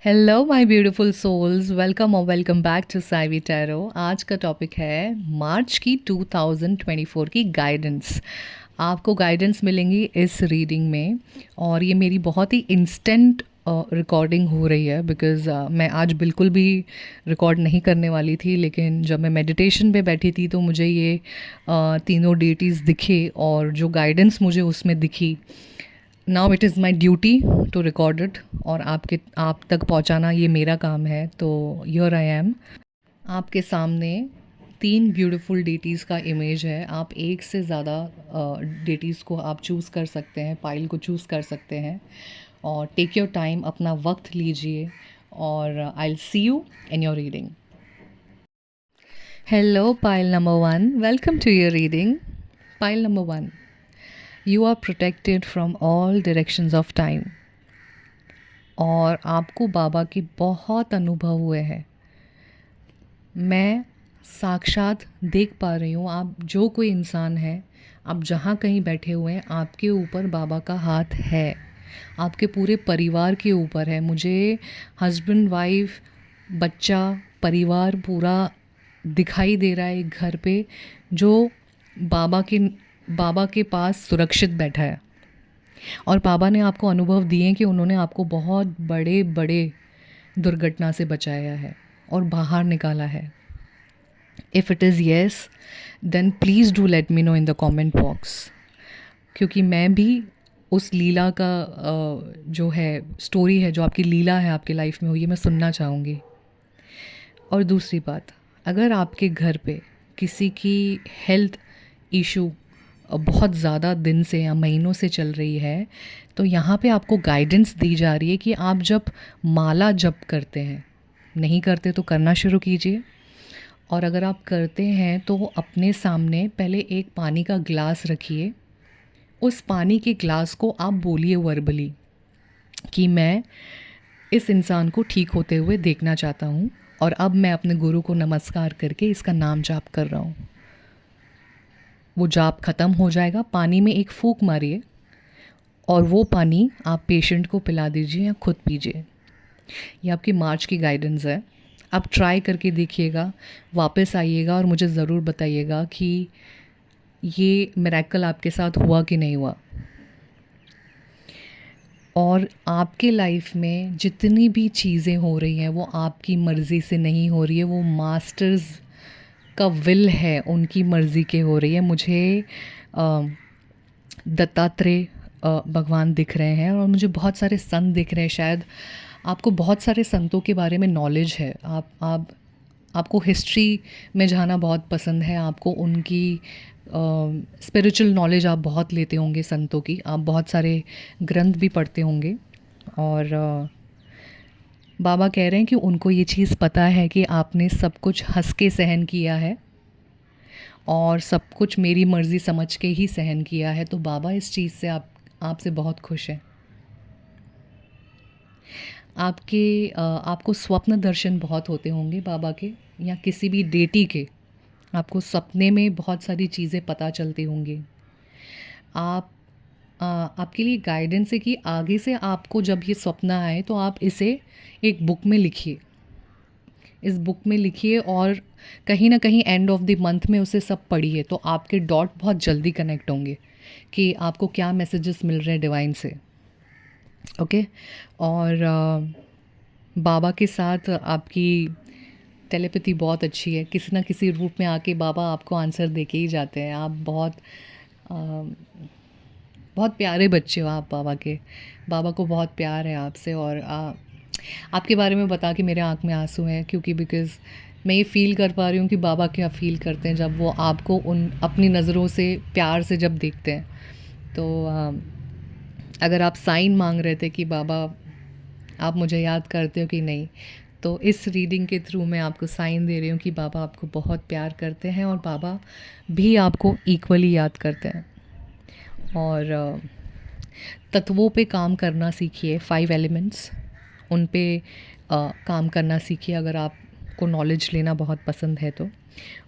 Hello my beautiful souls, welcome और welcome back to Saivi tarot. आज का टॉपिक है मार्च की 2024 की गाइडेंस। आपको गाइडेंस मिलेंगी इस रीडिंग में, और ये मेरी बहुत ही इंस्टेंट रिकॉर्डिंग हो रही है बिकॉज़ मैं आज बिल्कुल भी रिकॉर्ड नहीं करने वाली थी, लेकिन जब मैं मेडिटेशन पे बैठी थी तो मुझे ये तीनों डेटीज़ दिखे और जो गाइडेंस मुझे उसमें दिखी, now it is my duty to record it और आप तक पहुंचाना ये मेरा काम है। तो हियर आई एम आपके सामने। तीन ब्यूटीफुल डेटीज़ का इमेज है। आप एक से ज़्यादा डेटीज़ को आप चूज़ कर सकते हैं, पाइल को चूज़ कर सकते हैं, और टेक योर टाइम, अपना वक्त लीजिए, और I will see you in your reading. Hello pile number one, welcome to your reading. Pile number one, you are protected from all directions of time. और आपको बाबा के बहुत अनुभव हुए हैं। मैं साक्षात देख पा रही हूँ, आप जो कोई इंसान है, आप जहाँ कहीं बैठे हुए हैं, आपके ऊपर बाबा का हाथ है, आपके पूरे परिवार के ऊपर है। मुझे हस्बैंड, वाइफ, बच्चा, परिवार पूरा दिखाई दे रहा है एक घर पे, जो बाबा के पास सुरक्षित बैठा है। और बाबा ने आपको अनुभव दिए कि उन्होंने आपको बहुत बड़े बड़े दुर्घटना से बचाया है और बाहर निकाला है। If it is yes, then please do let me know in the comment box, क्योंकि मैं भी उस लीला का जो है स्टोरी है, जो आपकी लीला है आपकी लाइफ में हुई है, मैं सुनना चाहूँगी। और दूसरी बात, अगर आपके घर पे किसी की हेल्थ इशू बहुत ज़्यादा दिन से या महीनों से चल रही है, तो यहाँ पे आपको गाइडेंस दी जा रही है कि आप जब माला जप करते हैं, नहीं करते तो करना शुरू कीजिए, और अगर आप करते हैं तो अपने सामने पहले एक पानी का ग्लास रखिए। उस पानी के ग्लास को आप बोलिए वर्बली कि मैं इस इंसान को ठीक होते हुए देखना चाहता हूँ, और अब मैं अपने गुरु को नमस्कार करके इसका नाम जाप कर रहा हूँ। वो जाप ख़त्म हो जाएगा, पानी में एक फूंक मारिए और वो पानी आप पेशेंट को पिला दीजिए या खुद पीजिए। ये आपकी मार्च की गाइडेंस है। आप ट्राई करके देखिएगा, वापस आइएगा और मुझे ज़रूर बताइएगा कि ये मिरेकल आपके साथ हुआ कि नहीं हुआ। और आपके लाइफ में जितनी भी चीज़ें हो रही हैं वो आपकी मर्ज़ी से नहीं हो रही है, वो मास्टर्स का विल है, उनकी मर्ज़ी के हो रही है। मुझे दत्तात्रेय भगवान दिख रहे हैं और मुझे बहुत सारे संत दिख रहे हैं। शायद आपको बहुत सारे संतों के बारे में नॉलेज है। आपको हिस्ट्री में जाना बहुत पसंद है, आपको उनकी स्पिरिचुअल नॉलेज आप बहुत लेते होंगे संतों की, आप बहुत सारे ग्रंथ भी पढ़ते होंगे। और बाबा कह रहे हैं कि उनको ये चीज़ पता है कि आपने सब कुछ हंस के सहन किया है और सब कुछ मेरी मर्ज़ी समझ के ही सहन किया है। तो बाबा इस चीज़ से आपसे बहुत खुश हैं। आपको स्वप्न दर्शन बहुत होते होंगे बाबा के, या किसी भी डेटी के। आपको सपने में बहुत सारी चीज़ें पता चलती होंगी। आपके लिए गाइडेंस है कि आगे से आपको जब ये स्वप्न आए तो आप इसे एक बुक में लिखिए। इस बुक में लिखिए और कहीं ना कहीं एंड ऑफ द मंथ में उसे सब पढ़िए, तो आपके डॉट बहुत जल्दी कनेक्ट होंगे कि आपको क्या मैसेजेस मिल रहे हैं डिवाइन से। ओके। और बाबा के साथ आपकी टेलीपैथी बहुत अच्छी है। किसी ना किसी रूप में आके बाबा आपको आंसर दे के ही जाते हैं। आप बहुत प्यारे बच्चे हो आप बाबा के। बाबा को बहुत प्यार है आपसे, और आपके बारे में बता के मेरे आँख में आंसू हैं, क्योंकि बिकॉज़ मैं ये फ़ील कर पा रही हूँ कि बाबा क्या फ़ील करते हैं जब वो आपको उन अपनी नज़रों से प्यार से जब देखते हैं। तो अगर आप साइन मांग रहे थे कि बाबा आप मुझे याद करते हो कि नहीं, तो इस रीडिंग के थ्रू मैं आपको साइन दे रही हूँ कि बाबा आपको बहुत प्यार करते हैं और बाबा भी आपको इक्वली याद करते हैं। और तत्वों पे काम करना सीखिए, 5 एलिमेंट्स, उन पे काम करना सीखिए अगर आपको नॉलेज लेना बहुत पसंद है तो।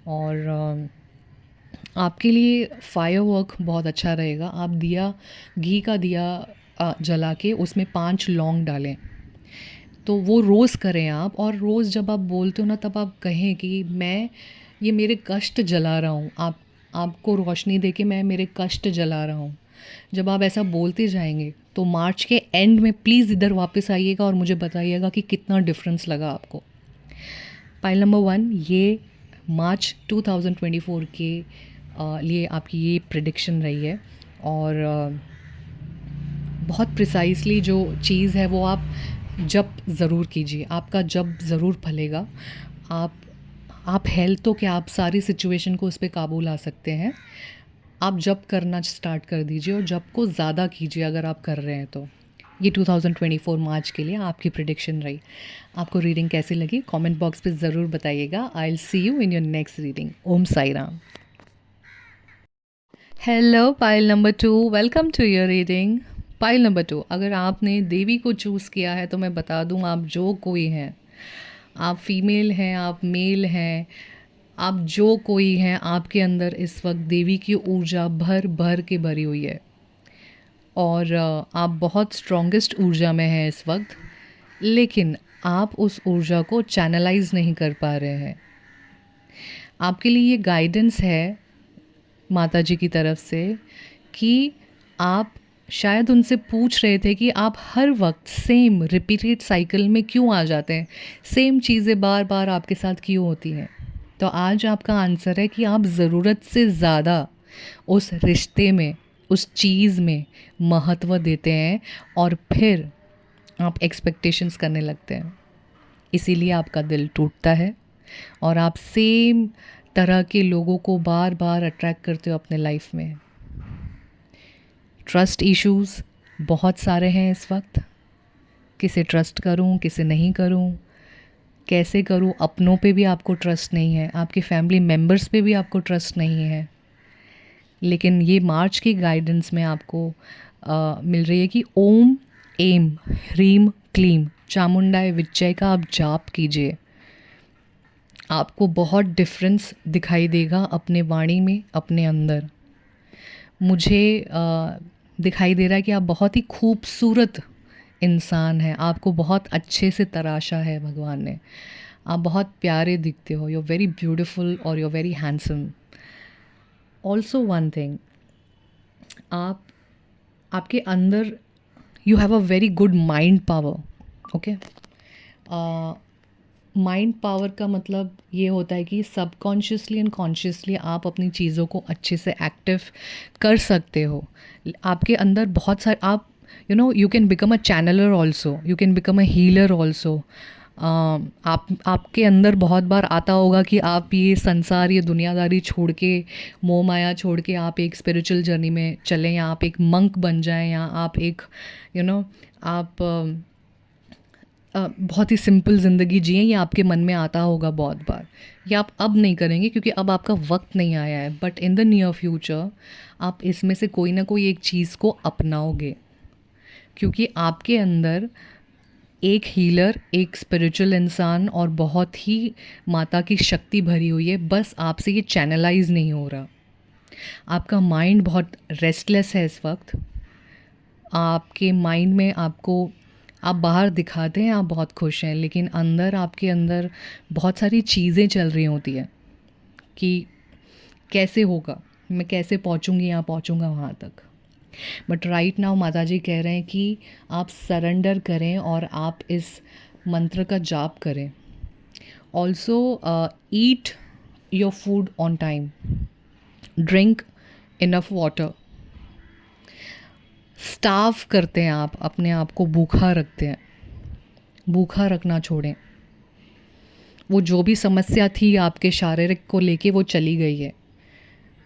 और आपके लिए फायर वर्क बहुत अच्छा रहेगा। आप घी का दिया जला के उसमें 5 लौंग डालें, तो वो रोज़ करें आप, और रोज़ जब आप बोलते हो ना तब आप कहें कि मैं ये मेरे कष्ट जला रहा हूँ, आपको रोशनी दे के मैं मेरे कष्ट जला रहा हूँ। जब आप ऐसा बोलते जाएंगे तो मार्च के एंड में प्लीज़ इधर वापस आइएगा और मुझे बताइएगा कि कितना डिफरेंस लगा आपको। पाइल नंबर 1, ये मार्च 2024 के लिए आपकी ये प्रेडिक्शन रही है। और बहुत प्रिसाइसली जो चीज़ है वो आप जप ज़रूर कीजिए, आपका जप ज़रूर फलेगा। आप हेल्थ तो क्या, आप सारी सिचुएशन को उस पर काबू ला सकते हैं। आप जप करना स्टार्ट कर दीजिए और जप को ज़्यादा कीजिए अगर आप कर रहे हैं तो। ये 2024 मार्च के लिए आपकी प्रेडिक्शन रही। आपको रीडिंग कैसी लगी कमेंट बॉक्स पे ज़रूर बताइएगा। I will see you in your next reading. Om Sai Ram. Hello pile number 2, welcome to your reading. Pile number 2, अगर आपने देवी को चूज़ किया है तो मैं बता दूं, आप जो कोई हैं, आप फीमेल हैं, आप मेल हैं, आप जो कोई हैं, आपके अंदर इस वक्त देवी की ऊर्जा भर भर के भरी हुई है। और आप बहुत स्ट्रॉन्गेस्ट ऊर्जा में हैं इस वक्त, लेकिन आप उस ऊर्जा को चैनलाइज नहीं कर पा रहे हैं। आपके लिए ये गाइडेंस है माता जी की तरफ से कि आप शायद उनसे पूछ रहे थे कि आप हर वक्त सेम रिपीटेड साइकिल में क्यों आ जाते हैं, सेम चीज़ें बार बार आपके साथ क्यों होती हैं। तो आज आपका आंसर है कि आप ज़रूरत से ज़्यादा उस रिश्ते में, उस चीज़ में महत्व देते हैं और फिर आप एक्सपेक्टेशंस करने लगते हैं। इसीलिए आपका दिल टूटता है और आप सेम तरह के लोगों को बार बार अट्रैक्ट करते हो अपने लाइफ में। ट्रस्ट इश्यूज़ बहुत सारे हैं इस वक्त। किसे ट्रस्ट करूं, किसे नहीं करूं, कैसे करूं। अपनों पे भी आपको ट्रस्ट नहीं है, आपके फैमिली मेम्बर्स पे भी आपको ट्रस्ट नहीं है। लेकिन ये मार्च की गाइडेंस में आपको मिल रही है कि ओम एम ह्रीम क्लीम चामुंडाय विच्चय का आप जाप कीजिए। आपको बहुत डिफरेंस दिखाई देगा अपने वाणी में, अपने अंदर। मुझे दिखाई दे रहा है कि आप बहुत ही खूबसूरत इंसान हैं, आपको बहुत अच्छे से तराशा है भगवान ने। आप बहुत प्यारे दिखते हो, यू आर वेरी ब्यूटीफुल और you are very handsome. Also one thing, आपके अंदर you have a very good mind power. Okay, mind power का मतलब ये होता है कि सबकॉन्शियसली एंड कॉन्शियसली आप अपनी चीज़ों को अच्छे से एक्टिव कर सकते हो। आपके अंदर बहुत सारे, आप you can become a channeler also, you can become a healer also. आपके अंदर बहुत बार आता होगा कि आप ये संसार, ये दुनियादारी छोड़ के, मोह माया छोड़ के आप एक स्पिरिचुअल जर्नी में चलें, या आप एक मंक बन जाएं, या आप एक आप बहुत ही सिंपल ज़िंदगी जिए। ये आपके मन में आता होगा बहुत बार। ये आप अब नहीं करेंगे क्योंकि अब आपका वक्त नहीं आया है, but in the near future आप इसमें से कोई ना कोई एक चीज़ को अपनाओगे, क्योंकि आपके अंदर एक हीलर, एक स्पिरिचुअल इंसान और बहुत ही माता की शक्ति भरी हुई है। बस आपसे ये चैनलाइज नहीं हो रहा। आपका माइंड बहुत रेस्टलेस है इस वक्त। आपके माइंड में आप बाहर दिखाते हैं आप बहुत खुश हैं, लेकिन अंदर, आपके अंदर बहुत सारी चीज़ें चल रही होती हैं कि कैसे होगा, मैं कैसे पहुंचूंगी, यहाँ पहुंचूंगा वहाँ तक। बट राइट नाउ माता जी कह रहे हैं कि आप सरेंडर करें और आप इस मंत्र का जाप करें। Also eat your food on time, drink enough water. Starve करते हैं आप, अपने आप को भूखा रखते हैं, भूखा रखना छोड़ें। वो जो भी समस्या थी आपके शारीरिक को लेके, वो चली गई है।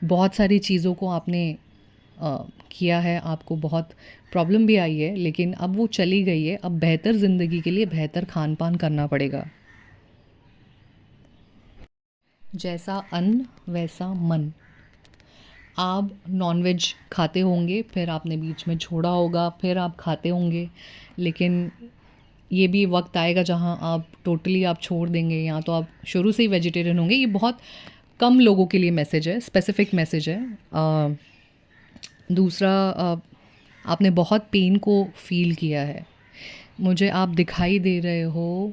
बहुत सारी चीज़ों को आपने किया है, आपको बहुत प्रॉब्लम भी आई है, लेकिन अब वो चली गई है। अब बेहतर ज़िंदगी के लिए बेहतर खान पान करना पड़ेगा। जैसा अन्न वैसा मन। आप नॉनवेज खाते होंगे, फिर आपने बीच में छोड़ा होगा, फिर आप खाते होंगे, लेकिन ये भी वक्त आएगा जहाँ आप टोटली आप छोड़ देंगे, या तो आप शुरू से ही वेजिटेरियन होंगे। ये बहुत कम लोगों के लिए मैसेज है, स्पेसिफिक मैसेज है। दूसरा, आपने बहुत पेन को फील किया है, मुझे आप दिखाई दे रहे हो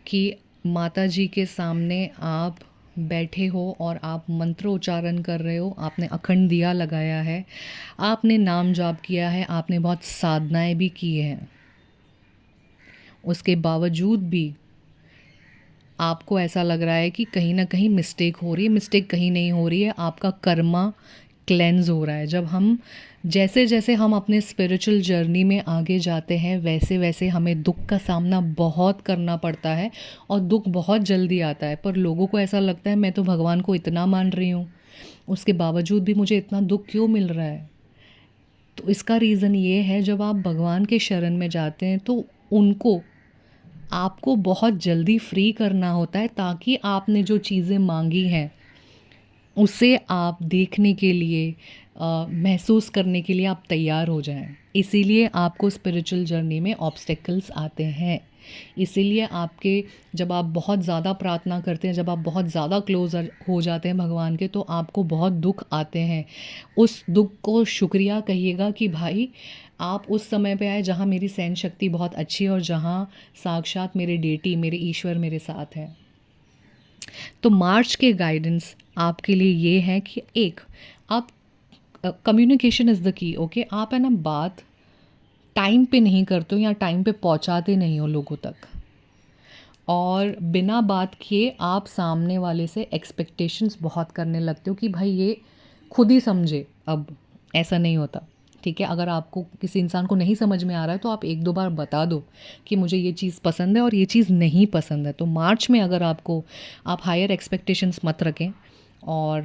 कि माता जी के सामने आप बैठे हो और आप मंत्र उच्चारण कर रहे हो, आपने अखंड दिया लगाया है, आपने नाम जाप किया है, आपने बहुत साधनाएं भी की हैं। उसके बावजूद भी आपको ऐसा लग रहा है कि कहीं ना कहीं मिस्टेक हो रही है। मिस्टेक कहीं नहीं हो रही है, आपका कर्मा क्लेंज हो रहा है। जब हम जैसे जैसे हम अपने स्पिरिचुअल जर्नी में आगे जाते हैं, वैसे वैसे हमें दुख का सामना बहुत करना पड़ता है और दुख बहुत जल्दी आता है। पर लोगों को ऐसा लगता है मैं तो भगवान को इतना मान रही हूँ, उसके बावजूद भी मुझे इतना दुख क्यों मिल रहा है। तो इसका रीज़न ये है, जब आप भगवान के शरण में जाते हैं तो उनको आपको बहुत जल्दी फ्री करना होता है, ताकि आपने जो चीज़ें मांगी हैं उसे आप देखने के लिए, महसूस करने के लिए आप तैयार हो जाएं। इसीलिए आपको स्पिरिचुअल जर्नी में ऑब्स्टेकल्स आते हैं। इसीलिए आपके, जब आप बहुत ज़्यादा प्रार्थना करते हैं, जब आप बहुत ज़्यादा क्लोज हो जाते हैं भगवान के, तो आपको बहुत दुख आते हैं। उस दुख को शुक्रिया कहिएगा कि भाई आप उस समय पे आए जहाँ मेरी सहन शक्ति बहुत अच्छी है और जहाँ साक्षात मेरे डेटी, मेरे ईश्वर मेरे साथ हैं। तो मार्च के गाइडेंस आपके लिए ये है कि एक, आप, communication is the key. Okay, आप है ना बात टाइम पे नहीं करते हो या टाइम पे पहुंचाते नहीं हो लोगों तक, और बिना बात किए आप सामने वाले से एक्सपेक्टेशंस बहुत करने लगते हो कि भाई ये खुद ही समझे। अब ऐसा नहीं होता, ठीक है। अगर आपको किसी इंसान को नहीं समझ में आ रहा है तो आप एक दो बार बता दो कि मुझे ये चीज़ पसंद है और ये चीज़ नहीं पसंद है। तो मार्च में अगर आपको, आप हायर एक्सपेक्टेशंस मत रखें। और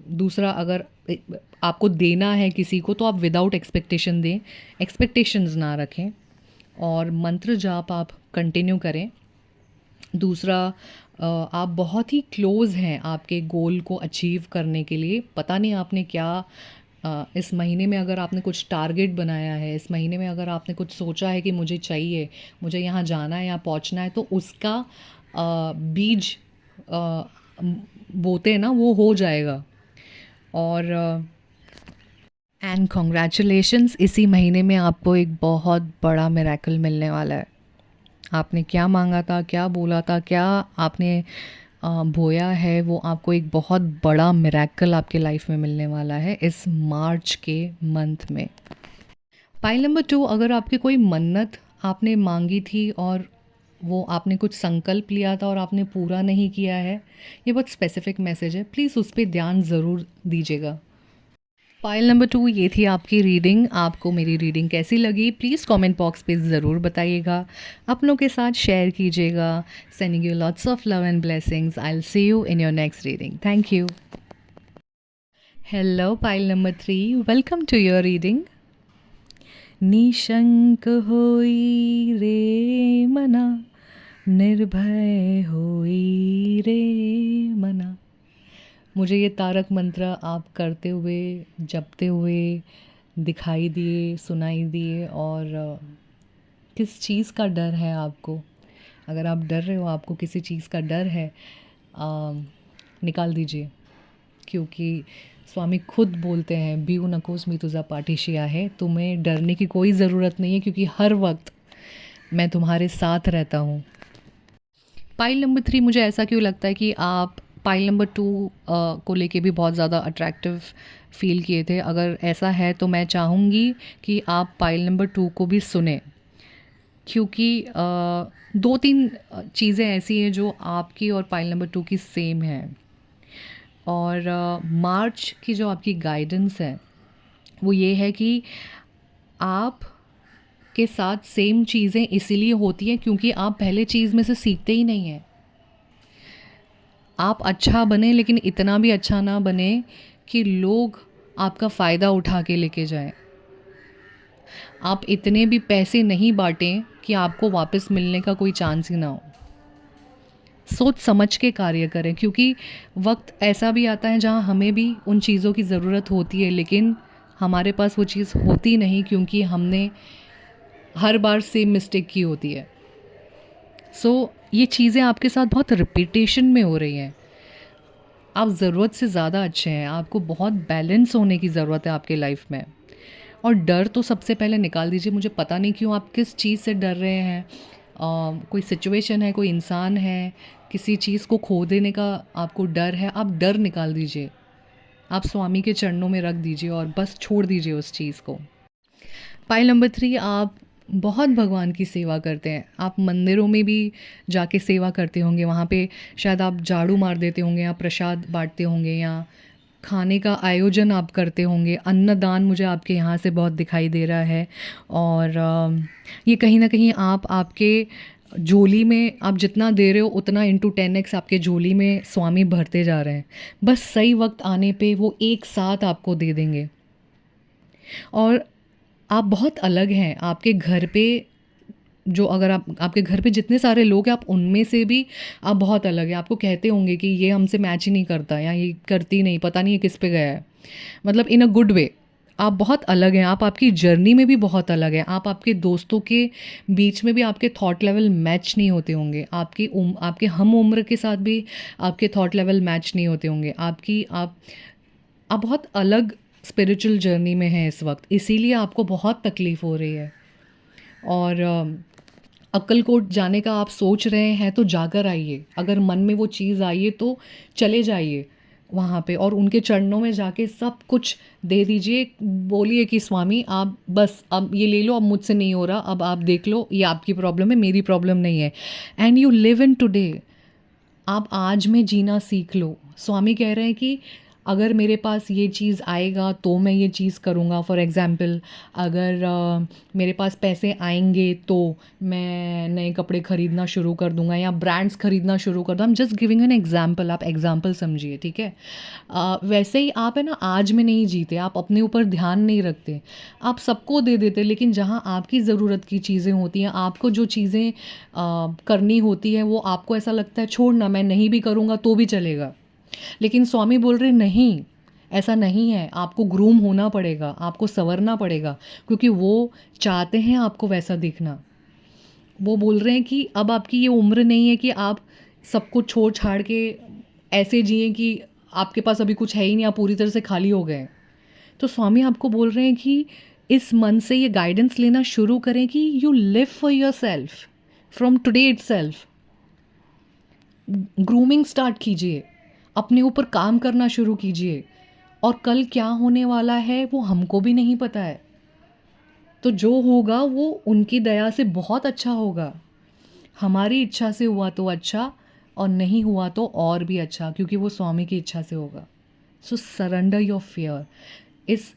दूसरा, अगर आपको देना है किसी को तो आप विदाउट एक्सपेक्टेशन दें, एक्सपेक्टेशंस ना रखें। और मंत्र जाप आप कंटिन्यू करें। दूसरा, आप बहुत ही क्लोज़ हैं आपके गोल को अचीव करने के लिए। पता नहीं आपने क्या, इस महीने में अगर आपने कुछ टारगेट बनाया है, इस महीने में अगर आपने कुछ सोचा है कि मुझे चाहिए, मुझे यहाँ जाना है, यहाँ पहुँचना है, तो उसका बीज बोते हैं ना, वो हो जाएगा। और एंड कॉन्ग्रेचुलेशंस, इसी महीने में आपको एक बहुत बड़ा मिरेकल मिलने वाला है। आपने क्या मांगा था, क्या बोला था, क्या आपने बोया है, वो आपको एक बहुत बड़ा मिरेकल आपके लाइफ में मिलने वाला है इस मार्च के मंथ में। पाइल नंबर 2, अगर आपकी कोई मन्नत आपने मांगी थी और वो आपने कुछ संकल्प लिया था और आपने पूरा नहीं किया है, ये बहुत स्पेसिफिक मैसेज है, प्लीज़ उस पर ध्यान ज़रूर दीजिएगा। पाइल नंबर 2, ये थी आपकी रीडिंग। आपको मेरी रीडिंग कैसी लगी प्लीज़ कमेंट बॉक्स पे ज़रूर बताइएगा, अपनों के साथ शेयर कीजिएगा। Sending you lots of love and blessings. I will see you in your next reading. Thank you. Hello pile number 3, welcome to your reading. निशंक होई रे मना, निर्भय होई रे मना। मुझे ये तारक मंत्र आप करते हुए, जपते हुए दिखाई दिए, सुनाई दिए। और किस चीज़ का डर है आपको? अगर आप डर रहे हो, आपको किसी चीज़ का डर है, निकाल दीजिए, क्योंकि स्वामी खुद बोलते हैं बीऊ नकोस मी तुझा पाठीशी आहे। तुम्हें डरने की कोई ज़रूरत नहीं है, क्योंकि हर वक्त मैं तुम्हारे साथ रहता हूँ। पाइल नंबर 3, मुझे ऐसा क्यों लगता है कि आप पाइल नंबर 2 को लेके भी बहुत ज़्यादा अट्रैक्टिव फील किए थे। अगर ऐसा है तो मैं चाहूँगी कि आप पाइल नंबर 2 को भी सुने, क्योंकि 2-3 चीज़ें ऐसी हैं जो आपकी और पाइल नंबर 2 की सेम है। और मार्च की जो आपकी गाइडेंस है वो ये है कि आप के साथ सेम चीज़ें इसीलिए होती हैं क्योंकि आप पहले चीज़ में से सीखते ही नहीं हैं। आप अच्छा बने, लेकिन इतना भी अच्छा ना बने कि लोग आपका फ़ायदा उठा के लेके जाएं। आप इतने भी पैसे नहीं बांटें कि आपको वापस मिलने का कोई चांस ही ना हो। सोच समझ के कार्य करें, क्योंकि वक्त ऐसा भी आता है जहाँ हमें भी उन चीज़ों की ज़रूरत होती है, लेकिन हमारे पास वो चीज़ होती नहीं, क्योंकि हमने हर बार सेम मिस्टेक की होती है। ये चीज़ें आपके साथ बहुत रिपीटेशन में हो रही हैं। आप ज़रूरत से ज़्यादा अच्छे हैं, आपको बहुत बैलेंस होने की ज़रूरत है आपके लाइफ में। और डर तो सबसे पहले निकाल दीजिए। मुझे पता नहीं क्यों आप किस चीज़ से डर रहे हैं। कोई सिचुएशन है, कोई इंसान है, किसी चीज़ को खो देने का आपको डर है, आप डर निकाल दीजिए। आप स्वामी के चरणों में रख दीजिए और बस छोड़ दीजिए उस चीज़ को। पाइल नंबर 3, आप बहुत भगवान की सेवा करते हैं। आप मंदिरों में भी जाके सेवा करते होंगे, वहाँ पे शायद आप झाड़ू मार देते होंगे या प्रसाद बाँटते होंगे या खाने का आयोजन आप करते होंगे। अन्नदान मुझे आपके यहाँ से बहुत दिखाई दे रहा है। और ये कहीं न कहीं आप आपके झोली में आप जितना दे रहे हो उतना इंटू 10x आपके झोली में स्वामी भरते जा रहे हैं। बस सही वक्त आने पे वो एक साथ आपको दे देंगे। और आप बहुत अलग हैं। आपके घर पे जो अगर आप आपके घर पे जितने सारे लोग हैं, आप उनमें से भी आप बहुत अलग हैं। आपको कहते होंगे कि ये हमसे मैच ही नहीं करता या ये करती नहीं, पता नहीं ये किस पे गया है। मतलब इन अ गुड वे आप बहुत अलग हैं। आप आपकी जर्नी में भी बहुत अलग हैं। आप आपके दोस्तों के बीच में भी आपके थॉट लेवल मैच नहीं होते होंगे। आपके हम उम्र के साथ भी आपके थॉट लेवल मैच नहीं होते होंगे। आप बहुत अलग स्पिरिचुअल जर्नी में हैं इस वक्त, इसीलिए आपको बहुत तकलीफ़ हो रही है। और अक्कलकोट जाने का आप सोच रहे हैं तो जाकर आइए। अगर मन में वो चीज़ आई है तो चले जाइए वहाँ पे और उनके चरणों में जाके सब कुछ दे दीजिए। बोलिए कि स्वामी आप बस अब ये ले लो, अब मुझसे नहीं हो रहा, अब आप देख लो, ये आपकी प्रॉब्लम है, मेरी प्रॉब्लम नहीं है। And you live in today. आप आज में जीना सीख लो। स्वामी कह रहे हैं कि अगर मेरे पास ये चीज़ आएगा तो मैं ये चीज़ करूँगा। फॉर एग्ज़ाम्पल, अगर मेरे पास पैसे आएंगे तो मैं नए कपड़े ख़रीदना शुरू कर दूँगा या ब्रांड्स ख़रीदना शुरू कर दूँ। I am just giving an example, आप एग्ज़ाम्पल समझिए, ठीक है। वैसे ही आप है ना आज में नहीं जीते, आप अपने ऊपर ध्यान नहीं रखते, आप सबको दे देते। लेकिन जहाँ आपकी ज़रूरत की चीज़ें होती हैं, आपको जो चीज़ें करनी होती हैं, वो आपको ऐसा लगता है छोड़ना, मैं नहीं भी करूँगा तो भी चलेगा। लेकिन स्वामी बोल रहे नहीं, ऐसा नहीं है। आपको ग्रूम होना पड़ेगा, आपको संवरना पड़ेगा, क्योंकि वो चाहते हैं आपको वैसा दिखना। वो बोल रहे हैं कि अब आपकी ये उम्र नहीं है कि आप सब कुछ छोड़ छाड़ के ऐसे जिए कि आपके पास अभी कुछ है ही नहीं, आप पूरी तरह से खाली हो गए। तो स्वामी आपको बोल रहे हैं कि इस मन से ये गाइडेंस लेना शुरू करें कि you live for your self from today itself. Grooming start कीजिए, अपने ऊपर काम करना शुरू कीजिए। और कल क्या होने वाला है वो हमको भी नहीं पता है। तो जो होगा वो उनकी दया से बहुत अच्छा होगा। हमारी इच्छा से हुआ तो अच्छा, और नहीं हुआ तो और भी अच्छा, क्योंकि वो स्वामी की इच्छा से होगा। सो सरेंडर योर फियर।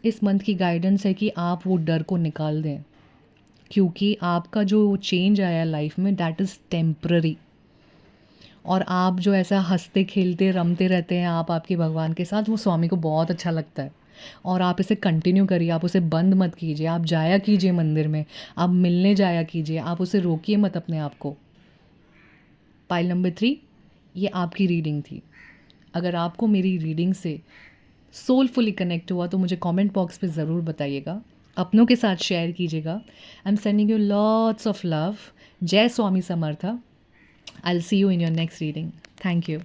इस मंथ की गाइडेंस है कि आप वो डर को निकाल दें, क्योंकि आपका जो चेंज आया लाइफ में दैट इज़ टेम्पररी। और आप जो ऐसा हंसते खेलते रमते रहते हैं आप आपके भगवान के साथ, वो स्वामी को बहुत अच्छा लगता है। और आप इसे कंटिन्यू करिए, आप उसे बंद मत कीजिए। आप जाया कीजिए मंदिर में, आप मिलने जाया कीजिए, आप उसे रोकिए मत अपने आप को। पाइल नंबर 3, ये आपकी रीडिंग थी। अगर आपको मेरी रीडिंग से सोलफुली कनेक्ट हुआ तो मुझे कमेंट बॉक्स पे ज़रूर बताइएगा, अपनों के साथ शेयर कीजिएगा। I am sending you lots of love. जय स्वामी समर्था। I'll see you in your next reading. Thank you.